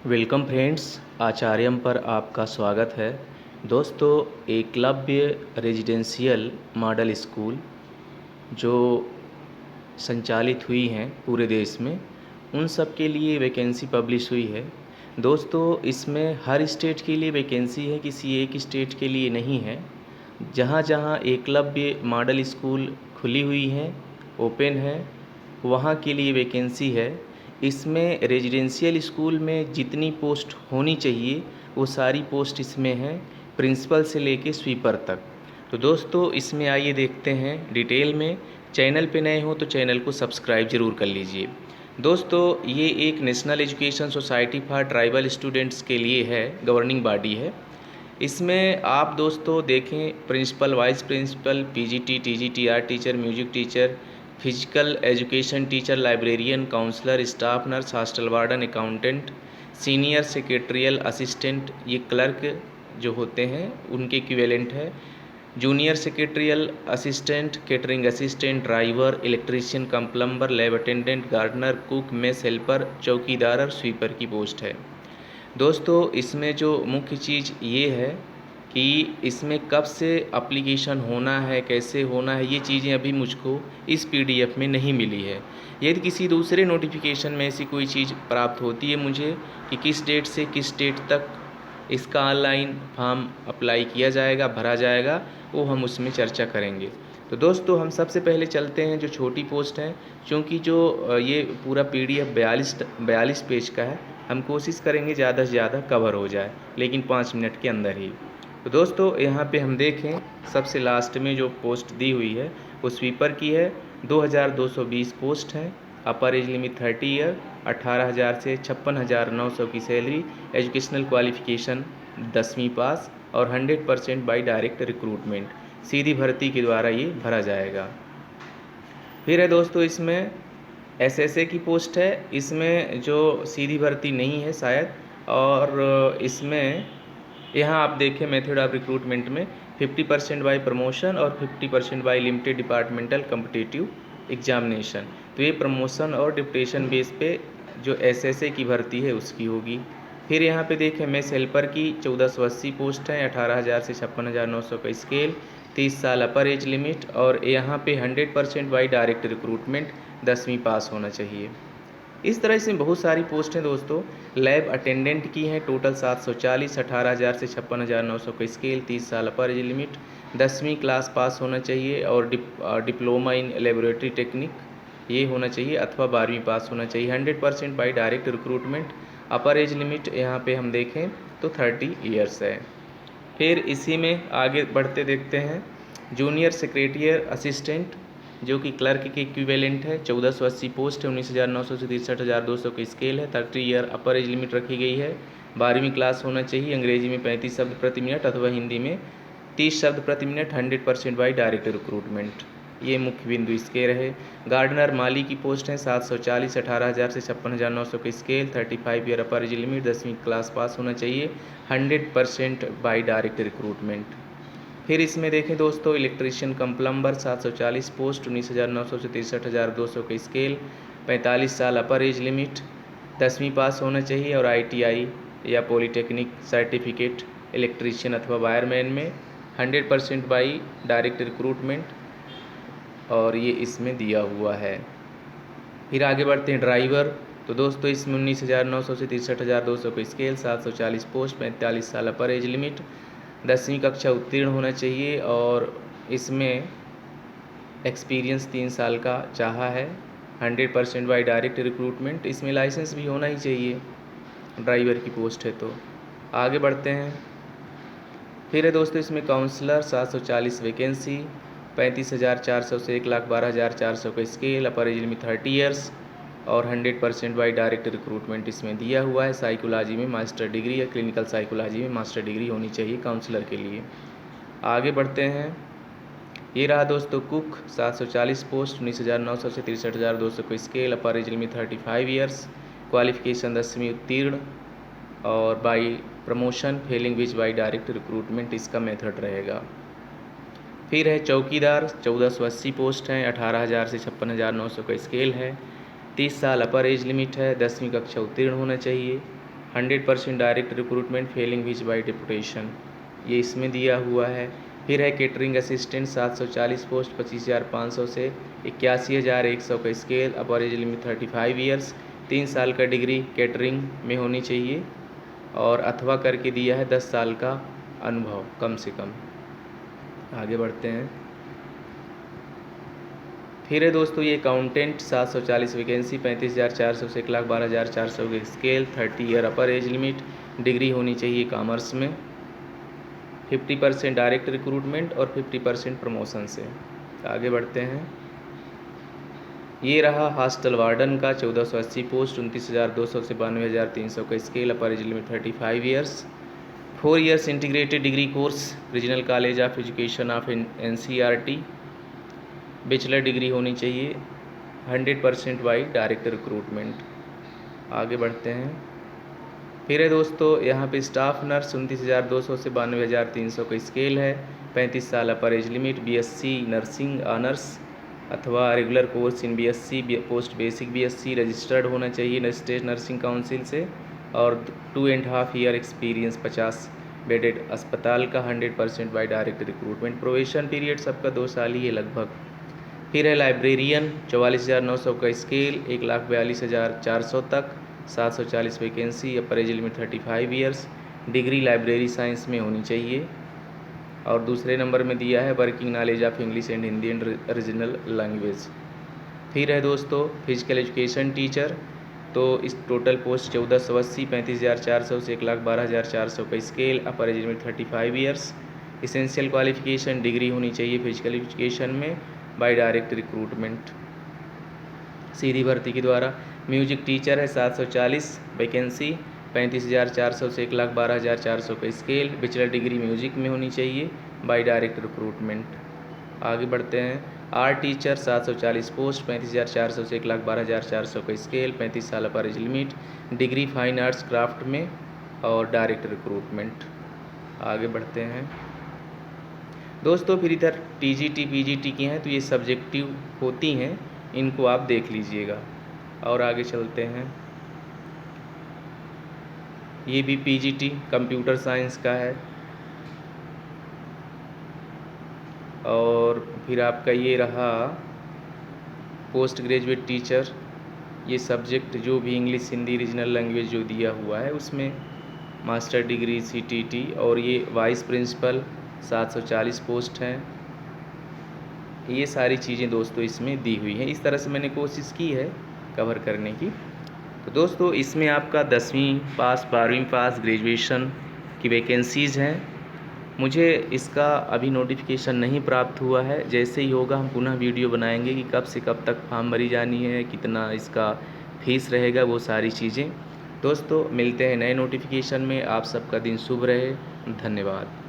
Welcome friends, आचार्यम पर आपका स्वागत है। दोस्तों, एकलव्य रेजिडेंशियल मॉडल स्कूल जो संचालित हुई हैं पूरे देश में, उन सब के लिए वैकेंसी पब्लिश हुई है। दोस्तों, इसमें हर स्टेट के लिए वैकेंसी है, किसी एक स्टेट के लिए नहीं है। जहाँ जहाँ एकलव्य मॉडल स्कूल खुली हुई हैं, ओपन है, वहाँ के लिए वैकेंसी है। इसमें रेजिडेंशियल स्कूल में जितनी पोस्ट होनी चाहिए वो सारी पोस्ट इसमें हैं, प्रिंसिपल से लेके स्वीपर तक। तो दोस्तों, इसमें आइए देखते हैं डिटेल में। चैनल पे नए हो तो चैनल को सब्सक्राइब ज़रूर कर लीजिए। दोस्तों, ये एक national education society for tribal students के लिए है, गवर्निंग बॉडी है। इसमें आप दोस्तों देखें, principal, vice principal, PGT, TGTR teacher, music teacher, physical education teacher, librarian, counsellor, staff nurse, hostel warden, accountant, senior secretarial assistant, ये क्लर्क जो होते हैं उनके इक्विवेलेंट है। Junior secretarial assistant, catering assistant, driver, electrician cum plumber, lab attendant, gardener, cook, mess helper, चौकीदार और sweeper की post है। दोस्तों, इसमें जो मुख्य चीज़ ये है कि इसमें कब से एप्लीकेशन होना है, कैसे होना है, ये चीज़ें अभी मुझको इस पीडीएफ में नहीं मिली है। यदि किसी दूसरे नोटिफिकेशन में ऐसी कोई चीज़ प्राप्त होती है मुझे कि किस डेट से किस डेट तक इसका ऑनलाइन फॉर्म अप्लाई किया जाएगा, भरा जाएगा, वो हम उसमें चर्चा करेंगे। तो दोस्तों, हम सबसे पहले चलते हैं जो छोटी पोस्ट हैं, क्योंकि जो ये पूरा पीडीएफ 42 पेज का है, हम कोशिश करेंगे ज़्यादा से ज़्यादा कवर हो जाए, लेकिन 5 मिनट के अंदर ही। तो दोस्तों, यहाँ पे हम देखें, सबसे लास्ट में जो पोस्ट दी हुई है वो स्वीपर की है। 2220 पोस्ट हैं। अपर एज लिमिट 30 ईयर, 18,000 से 56,900 की सैलरी, एजुकेशनल क्वालिफिकेशन 10वीं पास और 100% बाई डायरेक्ट रिक्रूटमेंट, सीधी भर्ती के द्वारा ये भरा जाएगा। फिर है दोस्तों, इसमें एसएसए की पोस्ट है। इसमें जो सीधी भर्ती नहीं है शायद, और इसमें यहाँ आप देखें मेथड ऑफ रिक्रूटमेंट में 50% बाई प्रमोशन और 50% by limited departmental competitive examination. तो ये प्रमोशन और डिप्टेशन बेस पे जो एसएसए की भर्ती है उसकी होगी। फिर यहाँ पे देखें मेस हेल्पर की 1480 पोस्ट हैं, 18,000 से 56,900 का स्केल, 30 साल अपर एज लिमिट, और यहाँ पे 100% बाई डायरेक्ट रिक्रूटमेंट, 10वीं पास होना चाहिए। इस तरह से बहुत सारी पोस्ट हैं दोस्तों। लैब अटेंडेंट की हैं टोटल 740, 18,000 से 56,900 का स्केल, 30 साल अपर एज लिमिट, 10वीं क्लास पास होना चाहिए, और डिप्लोमा इन लेबोरेटरी टेक्निक ये होना चाहिए, अथवा 12वीं पास होना चाहिए। 100% by direct recruitment. Upper age limit यहाँ पे हम देखें तो 30 ईयर्स है। फिर इसी में आगे बढ़ते देखते हैं, जूनियर सेक्रेटरियल असिस्टेंट जो कि क्लर्क के इक्विवेलेंट है। 1480 पोस्ट है, 19,900 से 63,200 का स्केल है। 30 ईयर अपर एज लिमिट रखी गई है। 12वीं क्लास होना चाहिए। अंग्रेजी में 35 शब्द प्रति मिनट अथवा हिंदी में 30 शब्द प्रति मिनट, 100% बाई डायरेक्ट रिक्रूटमेंट, ये मुख्य बिंदु इसके रहे। गार्डनर माली की पोस्ट है 740, 18,000 से 56,900 का स्केल, 35 ईयर अपर एज लिमिट, 10वीं क्लास पास होना चाहिए, 100% बाई डायरेक्ट रिक्रूटमेंट। फिर इसमें देखें दोस्तों, इलेक्ट्रीशियन कम प्लम्बर 740 पोस्ट, 19,900 से 63,200 का स्केल, 45 साल अपर एज लिमिट, 10वीं पास होना चाहिए, और आईटीआई या पॉलीटेक्निक सर्टिफिकेट इलेक्ट्रीशियन अथवा वायरमैन में, 100% बाई डायरेक्ट रिक्रूटमेंट, और ये इसमें दिया हुआ है। फिर आगे बढ़ते हैं, ड्राइवर। तो दोस्तों, इसमें 19,900 से 63,200 का स्केल, 740 पोस्ट, 45 साल अपर एज लिमिट, 10वीं कक्षा उत्तीर्ण होना चाहिए, और इसमें एक्सपीरियंस 3 साल का चाहा है, 100% बाई डायरेक्ट रिक्रूटमेंट। इसमें लाइसेंस भी होना ही चाहिए, ड्राइवर की पोस्ट है। तो आगे बढ़ते हैं। फिर है दोस्तों, इसमें काउंसलर 740 वैकेंसी, 35,400 से 1,12,400 का स्केल, अपर एज लिमिट 30 ईयर्स, और 100% बाई डायरेक्ट रिक्रूटमेंट इसमें दिया हुआ है। साइकोलॉजी में मास्टर डिग्री या क्लिनिकल साइकोलॉजी में मास्टर डिग्री होनी चाहिए काउंसलर के लिए। आगे बढ़ते हैं। ये रहा दोस्तों, कुक 740 पोस्ट, 19,900 से 63,200 का स्केल, अपर एज लिमिट 35 ईयर्स, क्वालिफिकेशन 10वीं उत्तीर्ण, और by promotion, Fehling which by direct recruitment इसका मेथड रहेगा। फिर है चौकीदार, 1480 पोस्ट हैं, 18,000 से 56,900 का स्केल है, 30 साल अपर एज लिमिट है, 10वीं कक्षा उत्तीर्ण होना चाहिए, 100% डायरेक्ट रिक्रूटमेंट, फेलिंग विच बाय डिपुटेशन, ये इसमें दिया हुआ है। फिर है केटरिंग असिस्टेंट 740 पोस्ट 25,500 से 81,100 का स्केल, अपर एज लिमिट 35 ईयर्स, 3 साल का डिग्री केटरिंग में होनी चाहिए और अथवा करके दिया है 10 साल का अनुभव कम से कम। आगे बढ़ते हैं। फिर है दोस्तों ये अकाउंटेंट 740 वैकेंसी 35,400 से 1,12,400 के स्केल, 30 ईयर अपर एज लिमिट, डिग्री होनी चाहिए कॉमर्स में, 50% डायरेक्ट रिक्रूटमेंट और 50% प्रमोशन से। आगे बढ़ते हैं। ये रहा हॉस्टल वार्डन का 1480 पोस्ट 29,200 से 92,300 का scale, upper age limit 35 years, 4 years integrated degree course, regional college of education of NCERT, bachelor degree होनी चाहिए, 100% बाई डायरेक्ट रिक्रूटमेंट। आगे बढ़ते हैं। फिर है दोस्तों यहाँ पे स्टाफ नर्स 29,200 से 92,300 का स्केल है, 35 साल upper age limit, BSc nursing honours अथवा regular course in BSc post basic BSc registered होना चाहिए स्टेट नर्सिंग काउंसिल से और 2.5 ईयर एक्सपीरियंस, 50 बेडेड अस्पताल का, 100% by direct recruitment. Probation period सबका 2 साल ही है लगभग। फिर है लाइब्रेरियन 44,900 का स्केल, 1,42,400 तक, 740 वैकेंसी, अपर age limit 35 years, degree library science में होनी चाहिए और दूसरे नंबर में दिया है working knowledge of English and Hindi and regional language. फिर है दोस्तों फिजिकल एजुकेशन टीचर, तो इस टोटल पोस्ट 1480, 35,400 से 1,12,400 का स्केल, अपर age limit 35 years, essential qualification degree होनी चाहिए फिजिकल एजुकेशन में बाय डायरेक्ट रिक्रूटमेंट सीधी भर्ती के द्वारा। म्यूजिक टीचर है 740 वैकेंसी, 35,400 से 1,12,400 का स्केल, बैचलर डिग्री म्यूजिक में होनी चाहिए बाय डायरेक्ट रिक्रूटमेंट। आगे बढ़ते हैं। आर्ट टीचर 740 पोस्ट, 35,400 से 1,12,400 का स्केल, 35 साल upper age limit, degree fine arts craft में और डायरेक्ट रिक्रूटमेंट। आगे बढ़ते हैं दोस्तों। फिर इधर TGT PGT की हैं तो ये सब्जेक्टिव होती हैं, इनको आप देख लीजिएगा। और आगे चलते हैं। ये भी PGT कंप्यूटर साइंस का है और फिर आपका ये रहा पोस्ट ग्रेजुएट टीचर, ये सब्जेक्ट जो भी इंग्लिश हिंदी रीजनल लैंग्वेज जो दिया हुआ है उसमें मास्टर डिग्री CTT। और ये वाइस प्रिंसिपल 740 पोस्ट हैं। ये सारी चीज़ें दोस्तों इसमें दी हुई हैं। इस तरह से मैंने कोशिश की है कवर करने की। तो दोस्तों इसमें आपका 10वीं पास, 12वीं पास, ग्रेजुएशन की वैकेंसीज़ हैं। मुझे इसका अभी नोटिफिकेशन नहीं प्राप्त हुआ है, जैसे ही होगा हम पुनः वीडियो बनाएंगे कि कब से कब तक फॉर्म भरी जानी है, कितना इसका फीस रहेगा, वो सारी चीज़ें। दोस्तों मिलते हैं नए नोटिफिकेशन में। आप सबका दिन शुभ रहे। धन्यवाद।